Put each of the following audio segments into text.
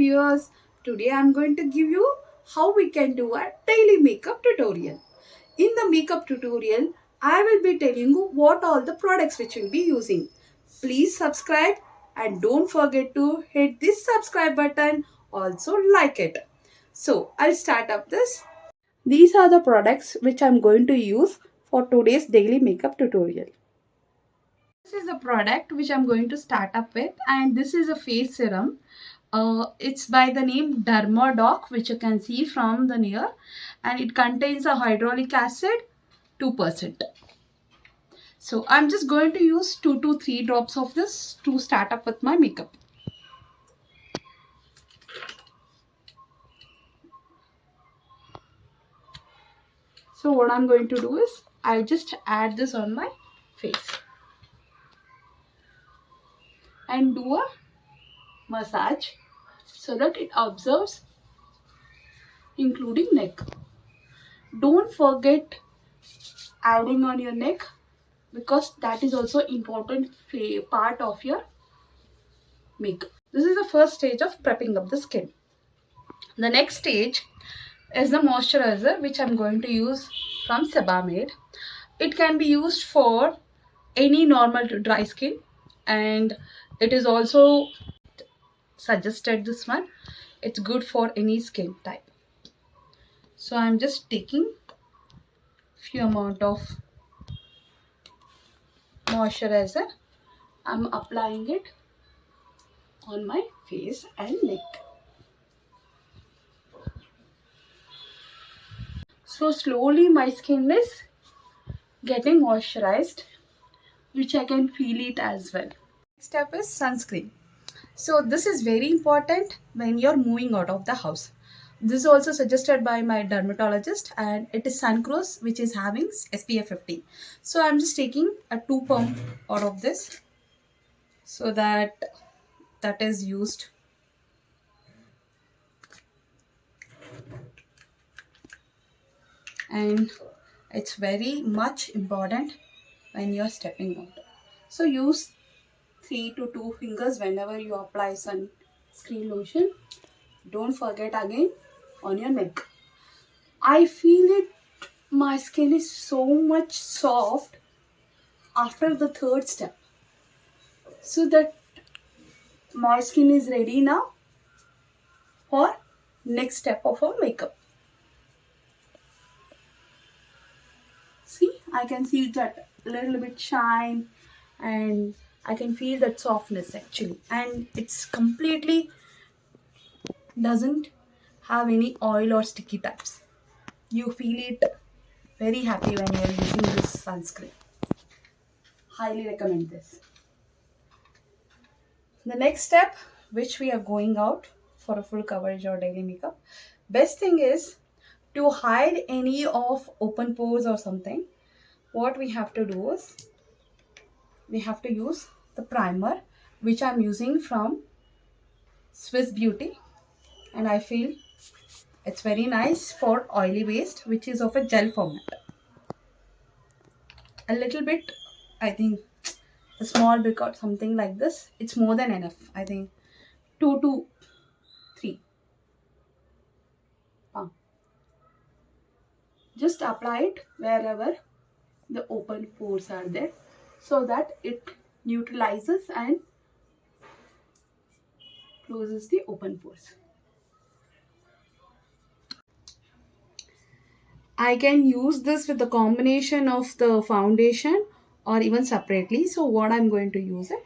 viewers. Today I'm going to give you how we can do a daily makeup tutorial. In the makeup tutorial, I will be telling you what all the products which we'll be using. Please subscribe and don't forget to hit this subscribe button. Also like it. So I'll start up this. These are the products which I'm going to use for today's daily makeup tutorial. This is the product which I'm going to start up with, and this is a face serum. It's by the name Dermadoc, which you can see from the near, and it contains a hyaluronic acid 2%. So I'm just going to use 2 to 3 drops of this to start up with my makeup. So what I'm going to do is I'll just add this on my face and do a massage so that it absorbs, including neck. Don't forget adding on your neck because that is also important part of your makeup. This is the first stage of prepping up the skin. The next stage is the moisturizer, which I'm going to use from Sebamed. It can be used for any normal to dry skin, and it is also suggested this one. It's good for any skin type. So I'm just taking few amount of moisturizer. I'm applying it on my face and neck. So slowly my skin is getting moisturized, which I can feel it as well. Next step is sunscreen. So this is very important when you're moving out of the house. This is also suggested by my dermatologist, and it is Suncrose, which is having SPF 50. So I'm just taking a 2 pump out of this so that is used. And it's very much important when you're stepping out. So use 3 to 2 fingers whenever you apply sunscreen lotion. Don't forget again on your neck. I feel it, my skin is so much soft after the third step. So that my skin is ready now for next step of our makeup. See, I can see that little bit shine, and I can feel that softness actually, and it's completely doesn't have any oil or sticky types. You feel it very happy when you are using this sunscreen. Highly recommend this. The next step, which we are going out for a full coverage or daily makeup, best thing is to hide any of open pores or something. What we have to do is we have to use the primer, which I'm using from Swiss Beauty, and I feel it's very nice for oily waste, which is of a gel format. A little bit, I think a small bit or something like this, it's more than enough. I think 2 to 3 pump. Just apply it wherever the open pores are there so that it neutralizes and closes the open pores. I can use this with the combination of the foundation or even separately. So what I'm going to use it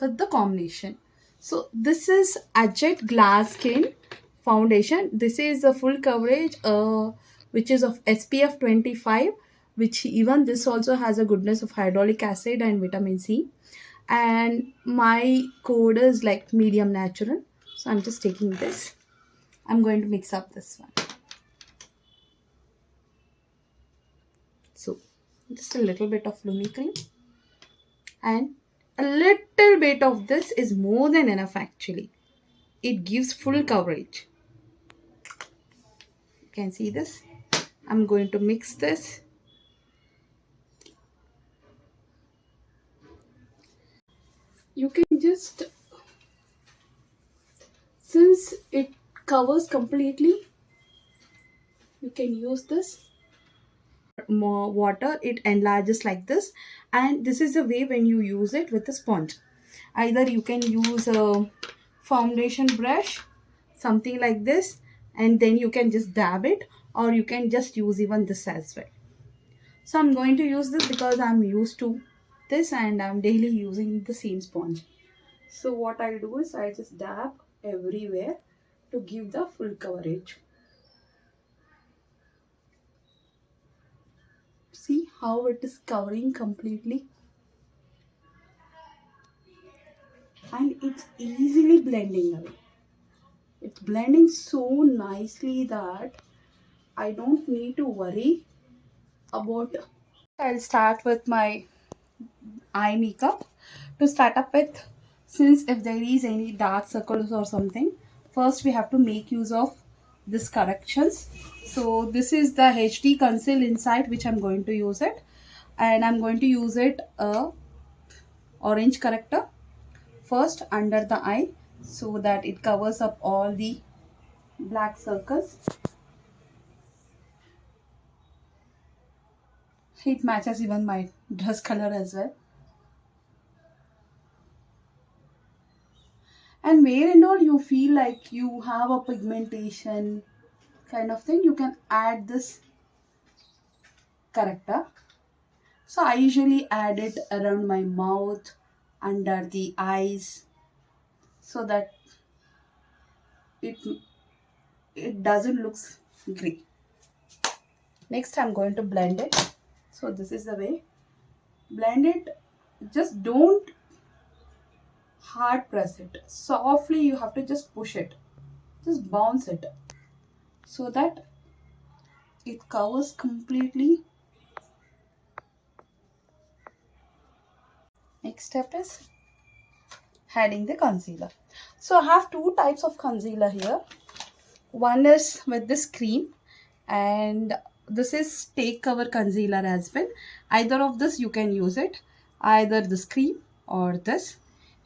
with the combination. So this is Ajit Glass Skin Foundation. This is a full coverage which is of SPF 25, which even this also has a goodness of hyaluronic acid and vitamin C. And my code is like medium natural. So I'm just taking this. I'm going to mix up this one. So just a little bit of Lumi cream, and a little bit of this is more than enough actually. It gives full coverage. You can see this. I'm going to mix this. You can just, since covers completely. You can use this more water, it enlarges like this. And this is the way when you use it with the sponge. Either you can use a foundation brush, something like this, and then you can just dab it, or you can just use even this as well. So I'm going to use this because I'm used to this and I'm daily using the same sponge. So what I'll do is I just dab everywhere to give the full coverage. See how it is covering completely, and it's easily blending away. It's blending so nicely that I don't need to worry about. I'll start with my eye makeup. To start up with, since if there is any dark circles or something, first we have to make use of this corrections. So this is the HD conceal inside which I'm going to use it, and I'm going to use it orange corrector first under the eye so that it covers up all the black circles. It matches even my dress color as well. And where and all you feel like you have a pigmentation kind of thing, you can add this corrector. So I usually add it around my mouth, under the eyes, so that it it doesn't look gray. Next I'm going to blend it. So this is the way. Blend it. Just don't hard press it. Softly you have to just push it. Just bounce it so that it covers completely. Next step is adding the concealer. So I have two types of concealer here. One is with this cream, and this is take cover concealer as well. Either of this you can use it, either this cream or this,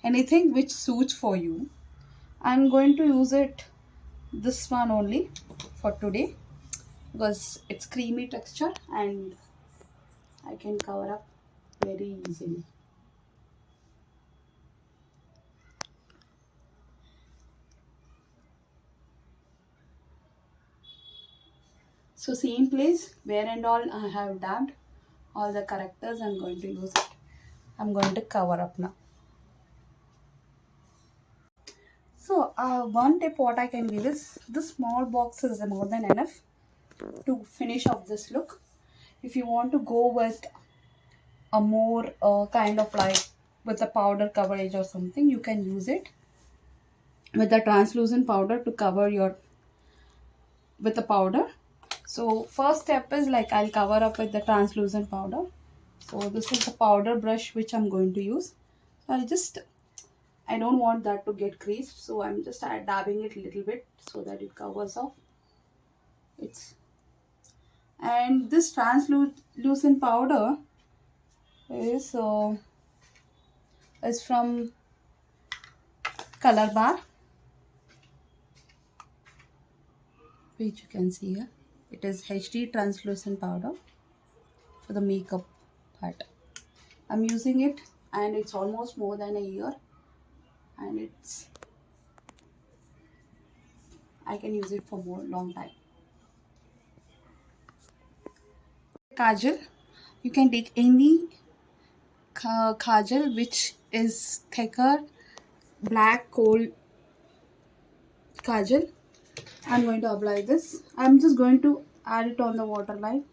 anything which suits for you. I'm going to use it this one only for today because it's creamy texture and I can cover up very easily. So same place where and all I have dabbed all the characters, I'm going to use it. I'm going to cover up now. So one tip what I can give is this small box is more than enough to finish off this look. If you want to go with a more kind of like with a powder coverage or something, you can use it with the translucent powder to cover your with the powder. So first step is like I'll cover up with the translucent powder. So this is the powder brush which I'm going to use. I don't want that to get creased, so I'm just dabbing it a little bit so that it covers off. And this translucent powder is from Color Bar, which you can see here. It is HD translucent powder for the makeup part. I'm using it and it's almost more than a year, and I can use it for more long time. Kajal, you can take any kajal which is thicker, black coal kajal. I'm going to apply this. I'm just going to add it on the waterline.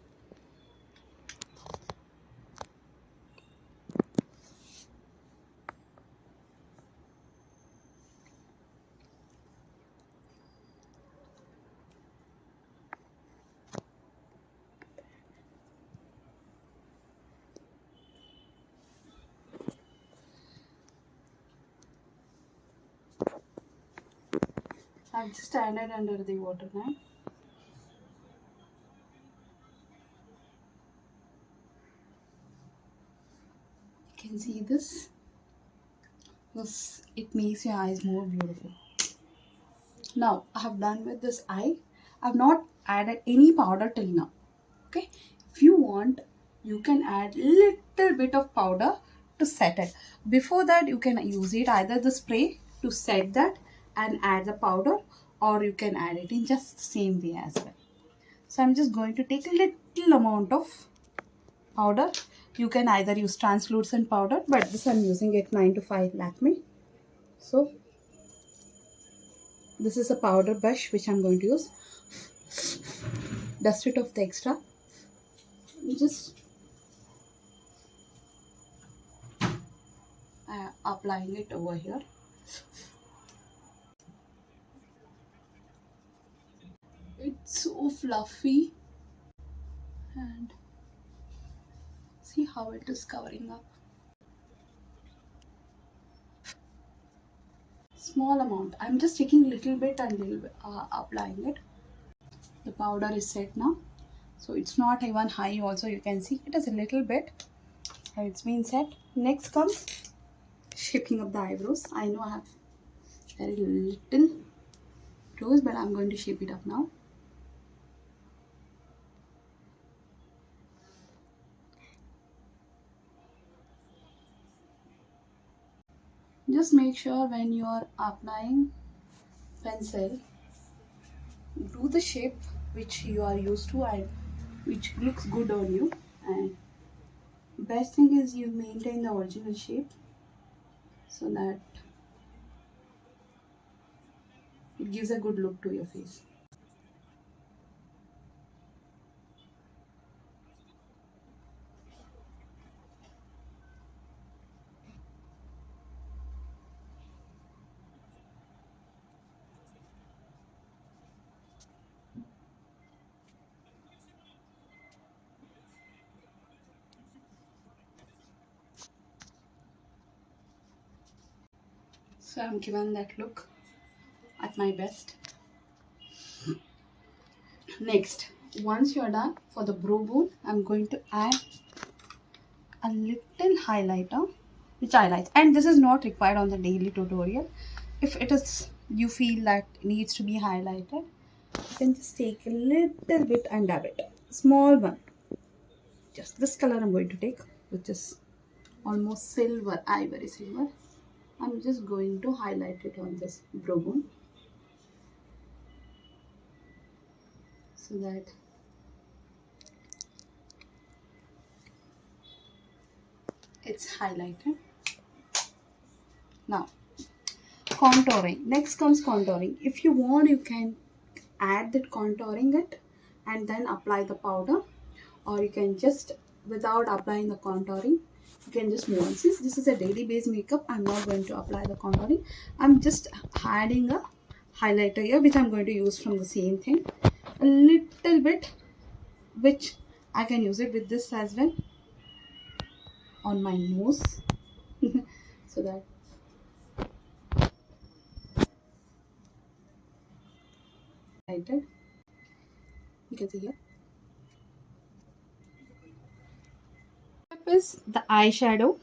I've just added under the waterline. You can see this. It makes your eyes more beautiful. Now I have done with this eye. I have not added any powder till now. Okay, if you want, you can add little bit of powder to set it. Before that, you can use it either the spray to set that and add the powder, or you can add it in just the same way as well. So I'm just going to take a little amount of powder. You can either use translucent powder, but this I'm using it 9 to 5 Lakme. So this is a powder brush which I'm going to use. Dust it off the extra. Just applying it over here. It's so fluffy, and see how it is covering up. Small amount. I'm just taking little bit and little bit, applying it. The powder is set now, so it's not even high. Also, you can see it is a little bit. It's been set. Next comes shaping up the eyebrows. I know I have very little brows, but I'm going to shape it up now. Just make sure when you are applying pencil, do the shape which you are used to and which looks good on you. And best thing is you maintain the original shape so that it gives a good look to your face. So I'm given that look at my best. Next, once you're done for the brow bone, I'm going to add a little highlighter which highlights, and this is not required on the daily tutorial. If it is, you feel that it needs to be highlighted, you can just take a little bit and dab it. Small one. Just this color I'm going to take, which is almost silver, ivory silver. I'm just going to highlight it on this brow bone so that it's highlighted. Now, contouring. Next comes contouring. If you want, you can add that contouring it and then apply the powder, or you can just, without applying the contouring, you can just move on. Since this is a daily base makeup, I'm not going to apply the contouring. I'm just adding a highlighter here, which I'm going to use from the same thing, a little bit, which I can use it with this as well on my nose so that highlighted, you can see here. Step is the eyeshadow.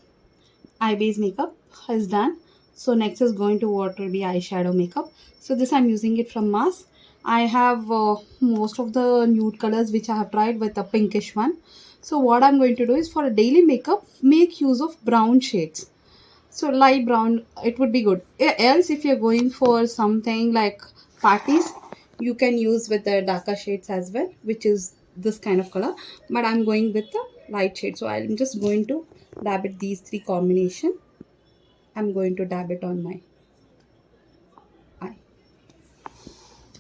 Eye base makeup is done. So next is going to what will be eyeshadow makeup. So this I'm using it from Mars. I have most of the nude colors which I have tried with a pinkish one. So what I'm going to do is, for a daily makeup, make use of brown shades. So light brown, it would be good. Else, if you're going for something like parties, you can use with the darker shades as well, which is this kind of color. But I'm going with the light shade. So I'm just going to dab it these three combination. I'm going to dab it on my eye.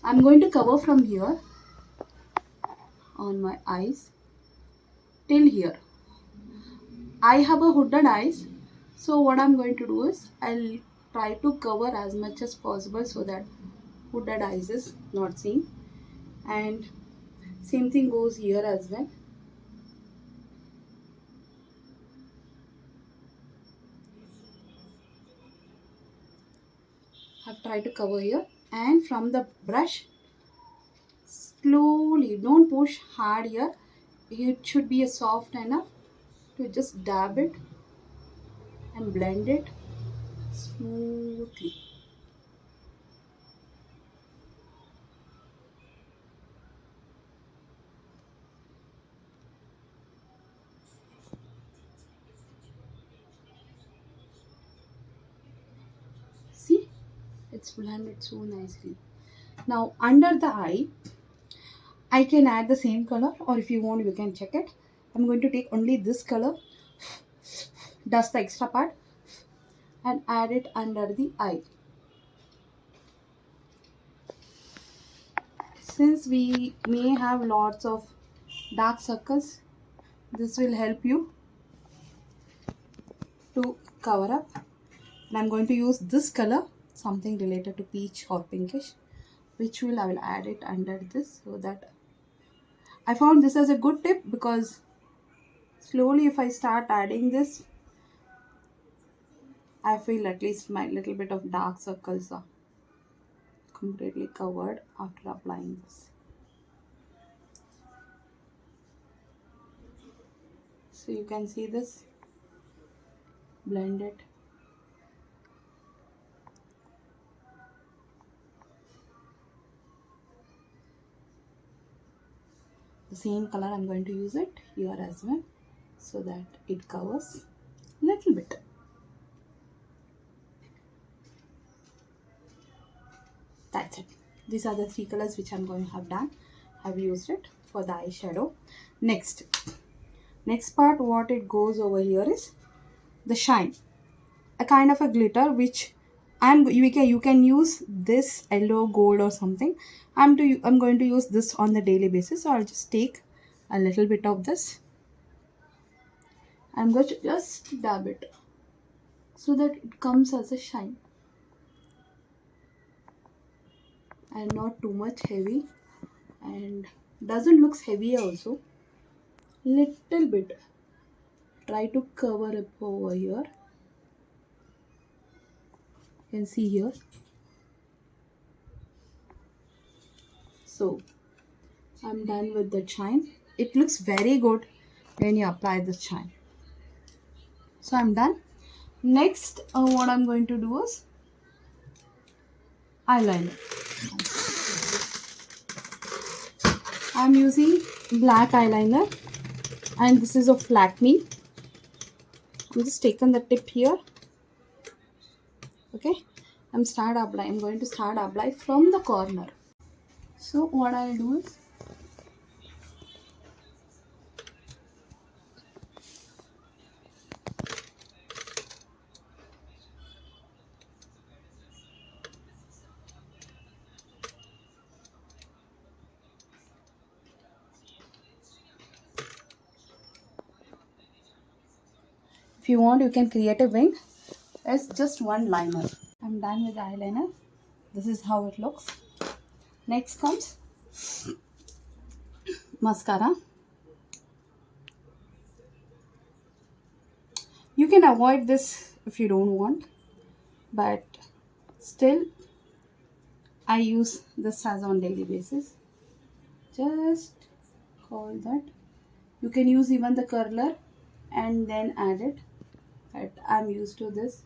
I'm going to cover from here on my eyes till here. I have a hooded eyes, so what I'm going to do is I'll try to cover as much as possible so that hooded eyes is not seen, and same thing goes here as well. I've tried to cover here, and from the brush, slowly, don't push hard here. It should be a soft enough to just dab it and blend it smoothly. It's blended so nicely. Now under the eye, I can add the same color, or if you want, you can check it. I'm going to take only this color, dust the extra part, and add it under the eye. Since we may have lots of dark circles, this will help you to cover up. And I'm going to use this color, something related to peach or pinkish, I will add it under this, so that I found this as a good tip, because slowly if I start adding this, I feel at least my little bit of dark circles are completely covered after applying this. So you can see this, blend it. The same color I'm going to use it here as well, so that it covers a little bit. That's it. These are the three colors which I'm going to have done. I've used it for the eyeshadow. Next part, what it goes over here is the shine, a kind of a glitter which you can use this yellow gold or something. I'm going to use this on the daily basis, so I'll just take a little bit of this. I'm going to just dab it so that it comes as a shine and not too much heavy, and doesn't look heavy also. Little bit. Try to cover up over here. You can see here. So I'm done with the shine. It looks very good when you apply the shine. So I'm done. Next, what I'm going to do is eyeliner. I'm using black eyeliner, and this is of Lakme. I'm just taken the tip here. Okay, I'm going to start apply from the corner. So what I'll do is, if you want, you can create a wing. It's just one liner. I'm done with the eyeliner. This is how it looks. Next comes mascara. You can avoid this if you don't want, but still I use this as on daily basis. Just call that. You can use even the curler and then add it, but I'm used to this.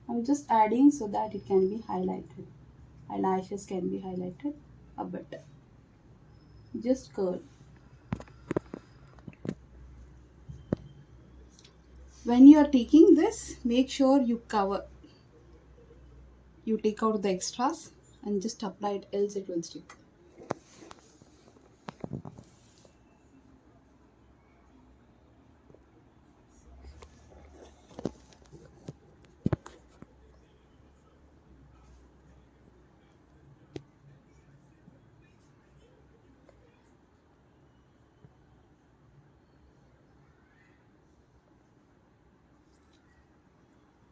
I'm just adding so that it can be highlighted. Eyelashes can be highlighted a bit. Just curl. When you are taking this, make sure you take out the extras and just apply it, else it will stick.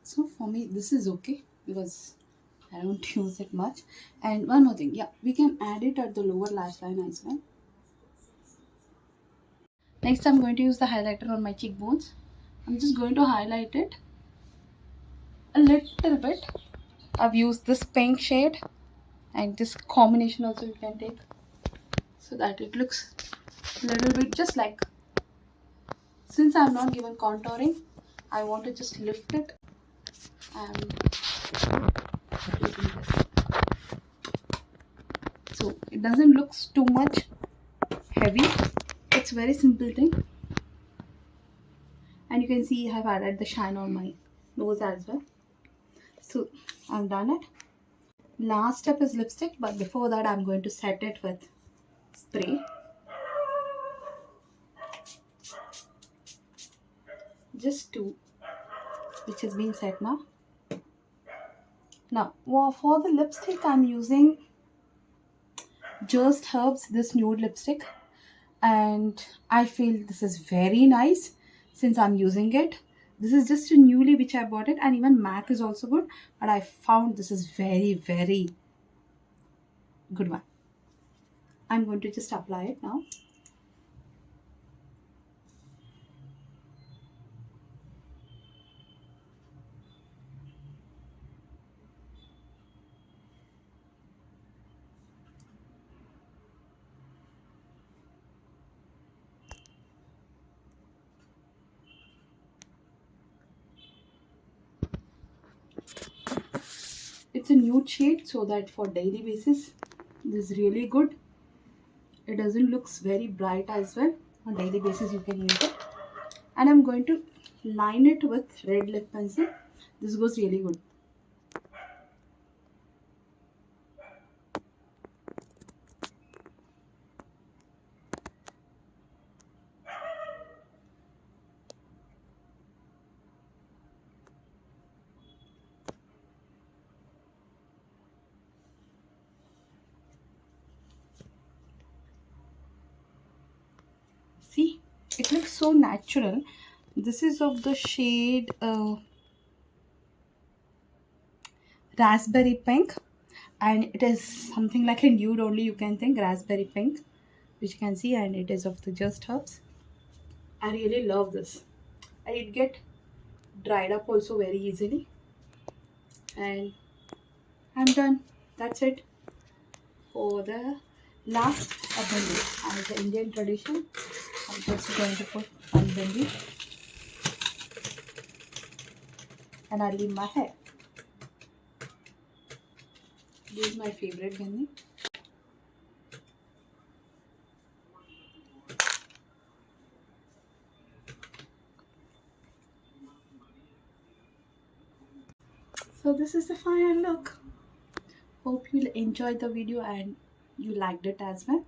So for me, this is okay because I don't use it much. And one more thing, yeah, we can add it at the lower lash line as well. Next, I'm going to use the highlighter on my cheekbones. I'm just going to highlight it a little bit. I've used this pink shade, and this combination also you can take, so that it looks a little bit just like, since I'm not given contouring, I want to just lift it and using this. So it doesn't look too much heavy. It's very simple thing, and you can see I have added the shine on my nose as well. So I'm done it. Last step is lipstick, but before that I'm going to set it with spray. Just two, which is being set now. Now, for the lipstick, I'm using Just Herbs, this nude lipstick, and I feel this is very nice since I'm using it. This is just a newly which I bought it, and even MAC is also good, but I found this is very, very good one. I'm going to just apply it now. It's a nude shade, so that for daily basis this is really good. It doesn't looks very bright as well. On daily basis you can use it. And I'm going to line it with red lip pencil. This goes really good. See, it looks so natural. This is of the shade raspberry pink, and it is something like a nude only, you can think, raspberry pink, which you can see, and it is of the Just Herbs. I really love this, and it get dried up also very easily. And I'm done. That's it for the last abandi. As the Indian tradition, I'm just going to put one bindi, and I'll leave my hair. This is my favorite bindi. So this is the final look. Hope you'll enjoy the video and you liked it as well.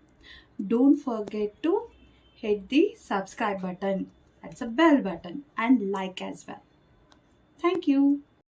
Don't forget to hit the subscribe button, that's a bell button, and like as well. Thank you.